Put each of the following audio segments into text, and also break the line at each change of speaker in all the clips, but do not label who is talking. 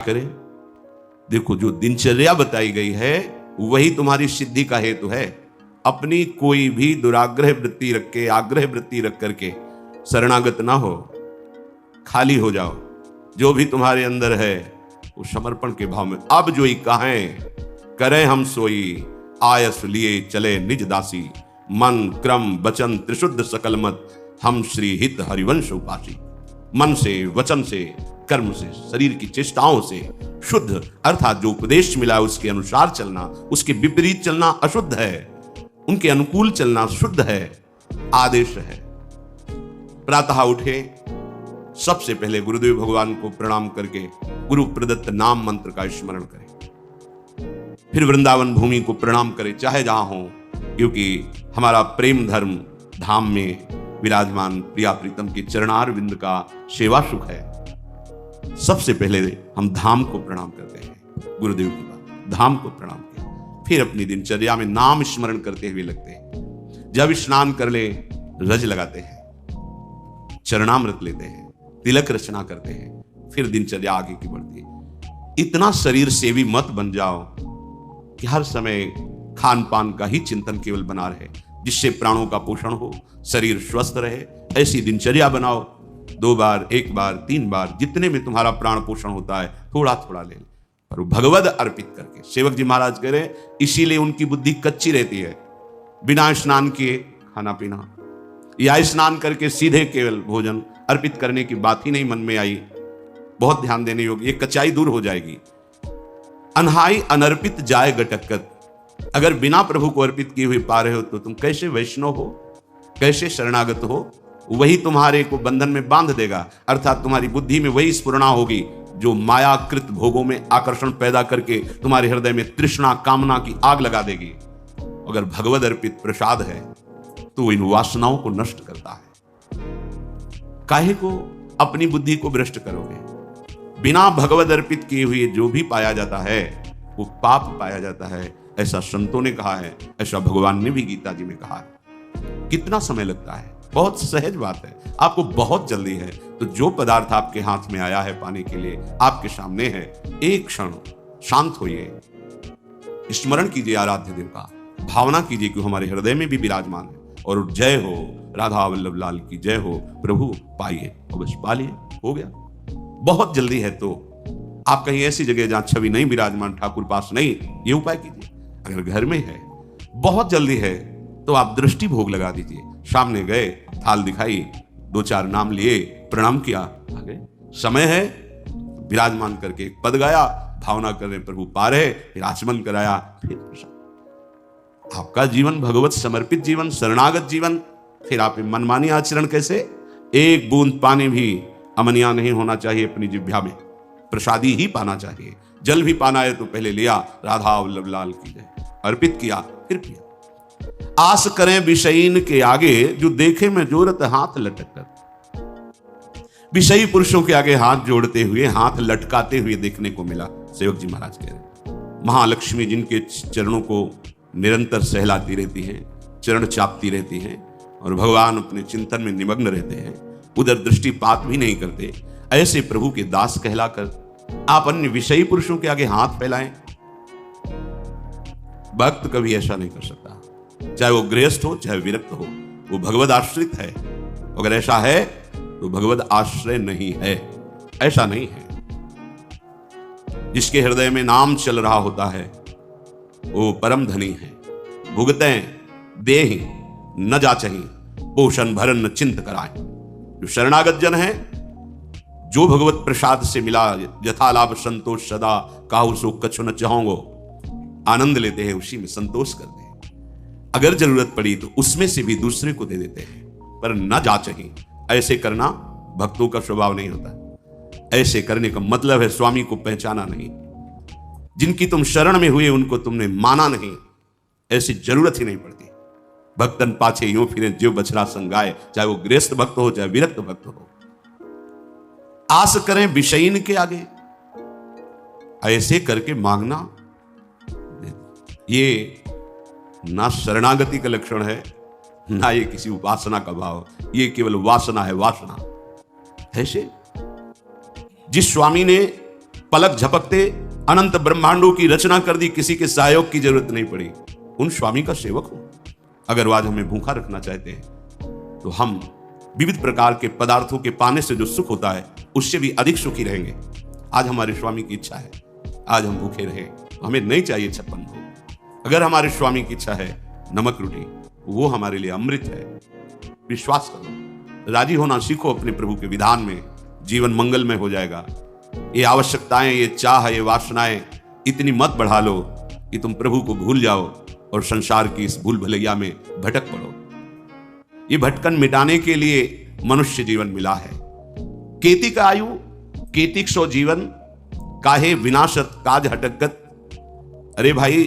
करें। देखो, जो दिनचर्या बताई गई है वही तुम्हारी सिद्धि का हेतु है। अपनी कोई भी दुराग्रह वृत्ति रख के, आग्रह वृत्ति रख करके शरणागत ना हो, खाली हो जाओ। जो भी तुम्हारे अंदर है वो समर्पण के भाव में। अब जो ही कहें करें हम सोई, आयस लिए चले निज दासी। मन क्रम वचन त्रिशुद्ध सकल मत, हम श्री हित हरिवंश उपासी। मन से, वचन से, कर्म से, शरीर की चेष्टाओं से शुद्ध, अर्थात जो उपदेश मिला है उसके अनुसार चलना, उसके विपरीत चलना अशुद्ध है, उनके अनुकूल चलना शुद्ध है, आदेश है। प्रातः उठे, सबसे पहले गुरुदेव भगवान को प्रणाम करके गुरु प्रदत्त नाम मंत्र का स्मरण करें। फिर वृंदावन भूमि को प्रणाम करें, चाहे जहां हो, क्योंकि हमारा प्रेम धर्म धाम में विराजमान प्रिया प्रीतम के चरणार विंद का सेवा सुख है। सबसे पहले हम धाम को प्रणाम करते हैं, गुरुदेव की बात, धाम को प्रणाम किया। फिर अपनी दिनचर्या में नाम स्मरण करते हुए लगते हैं। जब स्नान कर ले, रज लगाते हैं, चरणामृत लेते हैं, तिलक रचना करते हैं, फिर दिनचर्या आगे की बढ़ती है। इतना शरीर सेवी मत बन जाओ कि हर समय खान पान का ही चिंतन केवल बना रहे, जिससे प्राणों का पोषण हो, शरीर स्वस्थ रहे। ऐसी दिनचर्या बनाओ। 2 बार, 1 बार, 3 बार, जितने में तुम्हारा प्राण पोषण होता है थोड़ा थोड़ा ले, पर भगवद अर्पित करके। सेवक जी महाराज कह रहे, इसीलिए उनकी बुद्धि कच्ची रहती है। बिना स्नान किए खाना पीना, या स्नान करके सीधे केवल भोजन अर्पित करने की बात ही नहीं मन में आई। बहुत ध्यान देने योग्य, ये कच्चाई दूर हो जाएगी। अनहाई अनर्पित जाए गटक्कत। अगर बिना प्रभु को अर्पित किए हुए पा रहे हो तो तुम कैसे वैष्णव हो, कैसे शरणागत हो? वही तुम्हारे को बंधन में बांध देगा, अर्थात तुम्हारी बुद्धि में वही स्फुरणा होगी जो मायाकृत भोगों में आकर्षण पैदा करके तुम्हारे हृदय में तृष्णा कामना की आग लगा देगी। अगर भगवद अर्पित प्रसाद है तो इन वासनाओं को नष्ट करता है। काहे को अपनी बुद्धि को भ्रष्ट करोगे? बिना भगवद अर्पित किए हुए जो भी पाया जाता है वो पाप पाया जाता है, ऐसा संतों ने कहा है, ऐसा भगवान ने भी गीता जी में कहा है। कितना समय लगता है? बहुत सहज बात है। आपको बहुत जल्दी है तो जो पदार्थ आपके हाथ में आया है पाने के लिए, आपके सामने है, एक क्षण शांत होइए, स्मरण कीजिए आराध्य देव का, भावना कीजिए कि हमारे हृदय में भी विराजमान है। और जय हो राधा वल्लभ लाल की जय हो। प्रभु पाइए, अवश्य पालिए, हो गया। बहुत जल्दी है तो आप कहीं ऐसी जगह जहां छवि नहीं विराजमान, ठाकुर पास नहीं, ये उपाय कीजिए। अगर घर में है, बहुत जल्दी है तो आप दृष्टि भोग लगा दीजिए। सामने गए, थाल दिखाई, 2-4 नाम लिए, प्रणाम किया, आ गए। समय है, विराजमान करके एक पद गाया, भावना कर रहे प्रभु पा रहे, फिर आचमन कराया, फिर आपका जीवन भगवत समर्पित जीवन, शरणागत जीवन। फिर आप मनमानी आचरण कैसे? एक बूंद पानी भी अमनिया नहीं होना चाहिए अपनी जिह्वा में, प्रसादी ही पाना चाहिए। जल भी पाना है तो पहले लिया, राधा वल्लभ लाल की जय, अर्पित किया, फिर पिया। आस करें विषयीन के आगे, जो देखे में जोरत हाथ लटक कर। विषयी पुरुषों के आगे हाथ जोड़ते हुए, हाथ लटकाते हुए देखने को मिला। सेवक जी महाराज कह रहे, महालक्ष्मी जिनके चरणों को निरंतर सहलाती रहती हैं, चरण चापती रहती हैं, और भगवान अपने चिंतन में निमग्न रहते हैं, उधर दृष्टिपात भी नहीं करते, ऐसे प्रभु के दास कहलाकर आप अन्य विषयी पुरुषों के आगे हाथ फैलाएं। भक्त कभी ऐसा नहीं कर सकता, चाहे वो गृहस्थ हो चाहे विरक्त हो, वो भगवद आश्रित है। अगर ऐसा है तो भगवद आश्रय नहीं है, ऐसा नहीं है। जिसके हृदय में नाम चल रहा होता है वो परम धनी है। भुगतें देहि न जाचहि, पोषण भरन चिंत कराएं। जो शरणागत जन है, जो भगवत प्रसाद से मिला, यथा लाभ संतोष सदा, काहू सो कछु न चाहोगो, आनंद लेते हैं, उसी में संतोष करते हैं। अगर जरूरत पड़ी तो उसमें से भी दूसरे को दे देते हैं, पर न जाचहि। ऐसे करना भक्तों का स्वभाव नहीं होता। ऐसे करने का मतलब है स्वामी को पहचाना नहीं। जिनकी तुम शरण में हुए उनको तुमने माना नहीं, ऐसी जरूरत ही नहीं पड़ती। भक्तन पाछे यूं फिरे जो बछड़ा संगाए, चाहे वो गृहस्थ भक्त हो चाहे विरक्त भक्त हो। आस करें विषयीन के आगे, ऐसे करके मांगना, ये ना शरणागति का लक्षण है, ना ये किसी उपासना का भाव, ये केवल वासना है, वासना। ऐसे जिस स्वामी ने पलक झपकते अनंत ब्रह्मांडों की रचना कर दी, किसी के सहयोग की जरूरत नहीं पड़ी। उन स्वामी का सेवक हूं। अगर वो आज हमें भूखा रखना चाहते हैं तो हम विविध प्रकार के पदार्थों के पाने से जो सुख होता है उससे भी अधिक सुखी रहेंगे। आज हमारे स्वामी की इच्छा है आज हम भूखे रहे, हमें नहीं चाहिए 56 भोग। अगर हमारे स्वामी की इच्छा है नमक रोटी, वो हमारे लिए अमृत है। विश्वास करो, राजी होना सीखो अपने प्रभु के विधान में, जीवन मंगलमय हो जाएगा। ये आवश्यकताएं, ये चाह, ये वासनाएं इतनी मत बढ़ा लो कि तुम प्रभु को भूल जाओ और संसार की इस भूल भलैया में भटक पड़ो। ये भटकन मिटाने के लिए मनुष्य जीवन मिला है। केति का आयु केतिक सो जीवन, काहे विनाशत काज हटकत। अरे भाई,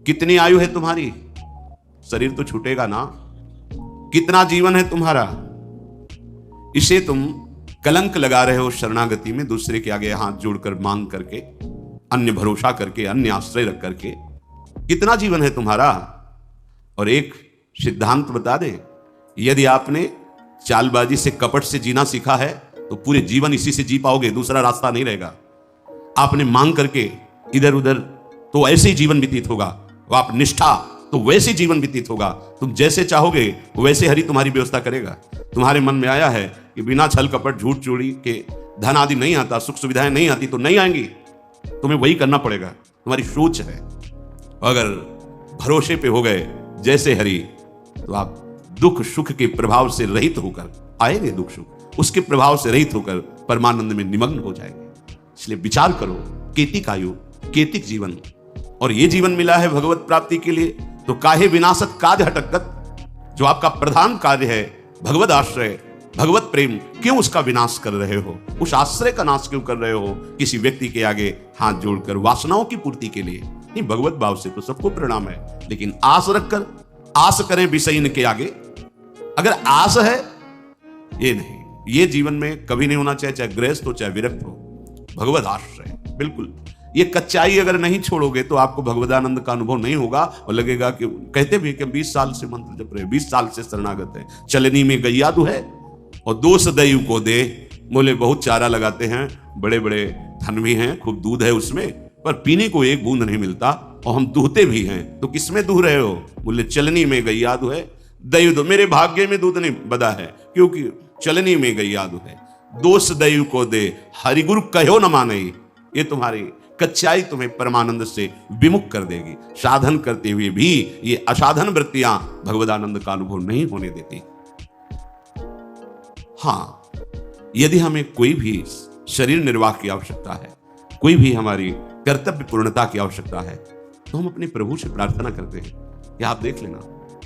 कितनी आयु है तुम्हारी? शरीर तो छूटेगा ना। कितना जीवन है तुम्हारा? इसे तुम कलंक लगा रहे हो शरणागति में, दूसरे के आगे हाथ जोड़कर मांग करके, अन्य भरोसा करके, अन्य आश्रय रख करके। कितना जीवन है तुम्हारा? और एक सिद्धांत बता दे, यदि आपने चालबाजी से, कपट से जीना सीखा है तो पूरे जीवन इसी से जी पाओगे, दूसरा रास्ता नहीं रहेगा। आपने मांग करके इधर उधर तो ऐसे ही जीवन व्यतीत होगा, वो आप निष्ठा तो वैसे जीवन व्यतीत होगा। तुम जैसे चाहोगे वैसे हरि तुम्हारी व्यवस्था करेगा। तुम्हारे मन में आया है कि बिना छल कपट झूठ चोरी के धन आदि नहीं आता, सुख सुविधाएं नहीं आती, तो नहीं आएंगी, तुम्हें वही करना पड़ेगा। तुम्हारी सोच है। अगर भरोसे पे हो गए जैसे हरि, तो आप दुख सुख के प्रभाव से रहित होकर आएंगे, दुख सुख उसके प्रभाव से रहित होकर परमानंद में निमग्न हो जाएंगे। इसलिए विचार करो, केतिक आयु केतिक जीवन, और ये जीवन मिला है भगवत प्राप्ति के लिए, तो काहे विनाशत काज हटकत। जो आपका प्रधान कार्य है भगवत आश्रय, भगवत प्रेम, क्यों उसका विनाश कर रहे हो? उस आश्रय का नाश क्यों कर रहे हो किसी व्यक्ति के आगे हाथ जोड़कर वासनाओं की पूर्ति के लिए? नहीं, भगवत भाव से तो सबको प्रणाम है, लेकिन आस रखकर, आस करें विषयन के आगे। अगर आस है, ये नहीं, ये जीवन में कभी नहीं होना चाहिए, चाहे गृहस्थ हो चाहे विरक्त हो। भगवत आश्रय बिल्कुल। ये कच्चाई अगर नहीं छोड़ोगे तो आपको भगवदानंद का अनुभव नहीं होगा और लगेगा कि, कहते भी कि 20 साल से मंत्र जप रहे, 20 साल से शरणागत है, चलनी में गैया दू है और दोष दयु को दे। बोले बहुत चारा लगाते हैं, बड़े बड़े धन भी हैं, खूब दूध है उसमें, पर पीने को एक बूंद नहीं मिलता, और हम दूहते भी हैं, तो किसमें दूह रहे हो? बोले चलनी में गैया दू है, दयु दो, मेरे भाग्य में दूध नहीं बदा है, क्योंकि चलनी में गैया दू है। दोष दयु को दे, हरिगुरु कहो न माने। ये तुम्हारी कच्चाई तुम्हें परमानंद से विमुख कर देगी। साधन करते हुए भी ये असाधन वृत्तियां भगवदानंद का अनुभव नहीं होने देती। हाँ, यदि हमें कोई भी शरीर निर्वाह की आवश्यकता है, कोई भी हमारी कर्तव्य पूर्णता की आवश्यकता है, तो हम अपने प्रभु से प्रार्थना करते हैं कि आप देख लेना,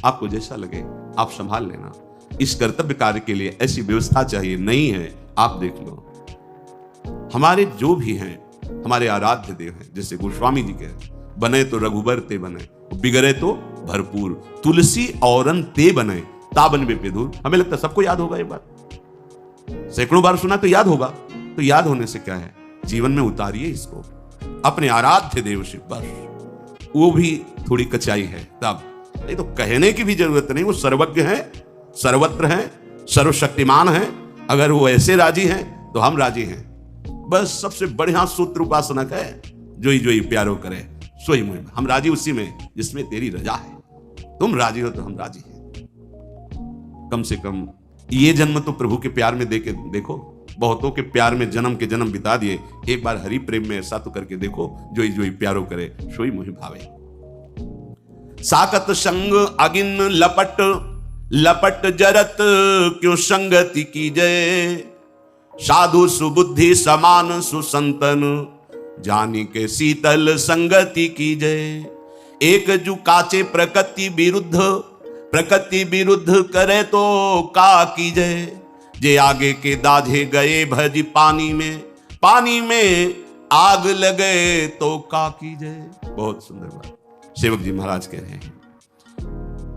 आपको जैसा लगे आप संभाल लेना। इस कर्तव्य कार्य के लिए ऐसी व्यवस्था चाहिए, नहीं है आप देख लो। हमारे जो भी हैं, हमारे आराध्य देव हैं, जैसे गोस्वामी जी के, बने तो रघुबर ते बने, बिगड़े तो भरपूर, तुलसी औरन ते बने, ताबन में पेदूर। हमें लगता है सबको याद होगा ये बात, सैकड़ों बार सुना तो याद होगा। तो याद होने से क्या है, जीवन में उतारिए इसको, अपने आराध्य देव से बस। वो भी थोड़ी कचाई है तब, नहीं तो कहने की भी जरूरत नहीं। वो सर्वज्ञ हैं, सर्वत्र हैं, सर्वशक्तिमान हैं। अगर वो ऐसे राजी हैं तो हम राजी हैं। बस सबसे बढ़िया सूत्र उपासनक है, जोई जोई प्यारो करे सोई मुहिम। हम राजी उसी में जिसमें तेरी रजा है। तुम राजी हो तो हम राजी हैं। कम से कम ये जन्म तो प्रभु के प्यार में देके देखो। बहुतों के प्यार में जन्म के जन्म बिता दिए, एक बार हरि प्रेम में ऐसा तो करके देखो, जोई जोई प्यारो करे सोई मुहि भावे। साकत संग अगिन लपट, लपट जरत क्यों संगति की जय। साधु सुबुद्धि समान सुसंतन, जानी के शीतल संगति की जय। एक जु काचे प्रकृति विरुद्ध, प्रकृति विरुद्ध करे तो का की जय। जे आगे के दाझे गए भज पानी में, पानी में आग लगे तो का की जय। बहुत सुंदर बात सेवक जी महाराज कह रहे हैं।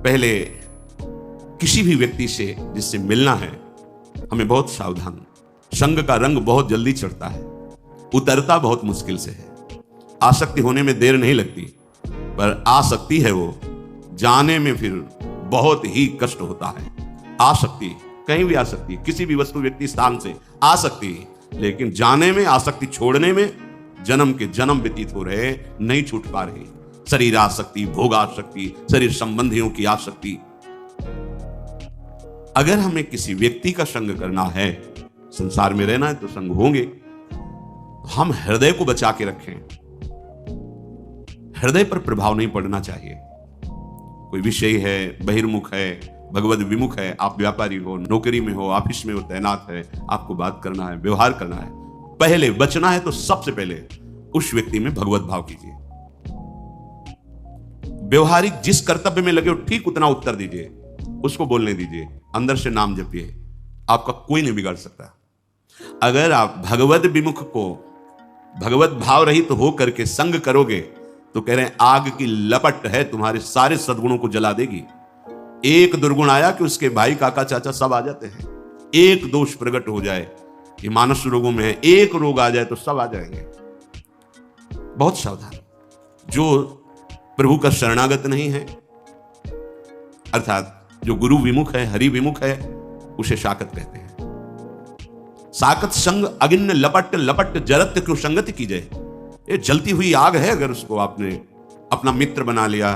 पहले किसी भी व्यक्ति से जिससे मिलना है, हमें बहुत सावधान। संग का रंग बहुत जल्दी चढ़ता है, उतरता बहुत मुश्किल से है। आसक्ति होने में देर नहीं लगती, पर आसक्ति है वो जाने में फिर बहुत ही कष्ट होता है। आसक्ति कहीं भी आ सकती है, किसी भी वस्तु व्यक्ति स्थान से आ सकती है, लेकिन जाने में, आसक्ति छोड़ने में जन्म के जन्म व्यतीत हो रहे, नहीं छूट पा रहे। शरीर आसक्ति, भोग आसक्ति, शरीर संबंधियों की आसक्ति। अगर हमें किसी व्यक्ति का संग करना है, संसार में रहना है तो संग होंगे, हम हृदय को बचा के रखें। हृदय पर प्रभाव नहीं पड़ना चाहिए। कोई विषय है, बहिर्मुख है, भगवत विमुख है, आप व्यापारी हो, नौकरी में हो, ऑफिस में हो, तैनात है, आपको बात करना है, व्यवहार करना है, पहले बचना है तो सबसे पहले उस व्यक्ति में भगवत भाव कीजिए। व्यवहारिक जिस कर्तव्य में लगे हो ठीक उतना उत्तर दीजिए, उसको बोलने दीजिए, अंदर से नाम जपिए, आपका कोई नहीं बिगाड़ सकता। अगर आप भगवत विमुख को भगवत भाव रहित हो करके संग करोगे तो कह रहे हैं आग की लपट है, तुम्हारे सारे सद्गुणों को जला देगी। एक दुर्गुण आया कि उसके भाई, काका, चाचा सब आ जाते हैं। एक दोष प्रकट हो जाए कि मानस रोगों में है, एक रोग आ जाए तो सब आ जाएंगे। बहुत सावधान। जो प्रभु का शरणागत नहीं है, अर्थात जो गुरु विमुख है, हरि विमुख है, उसे शाकत कहते हैं। साकत संग अगिन्न लपट लपट जरत क्यों संगति की जाए। ये जलती हुई आग है, अगर उसको आपने अपना मित्र बना लिया,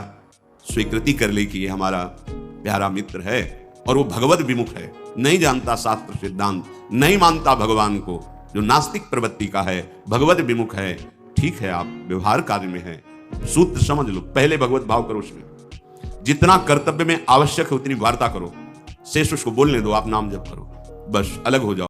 स्वीकृति कर ली कि ये हमारा प्यारा मित्र है और वो भगवत विमुख है, नहीं जानता शास्त्र सिद्धांत, नहीं मानता भगवान को, जो नास्तिक प्रवृत्ति का है, भगवत विमुख है, ठीक है आप व्यवहार कार्य में है, सूत्र समझ लो, पहले भगवत भाव करो उसमें, जितना कर्तव्य में आवश्यक है उतनी वार्ता करो, शेष उसको बोलने दो, आप नाम जप करो, बस अलग हो जाओ।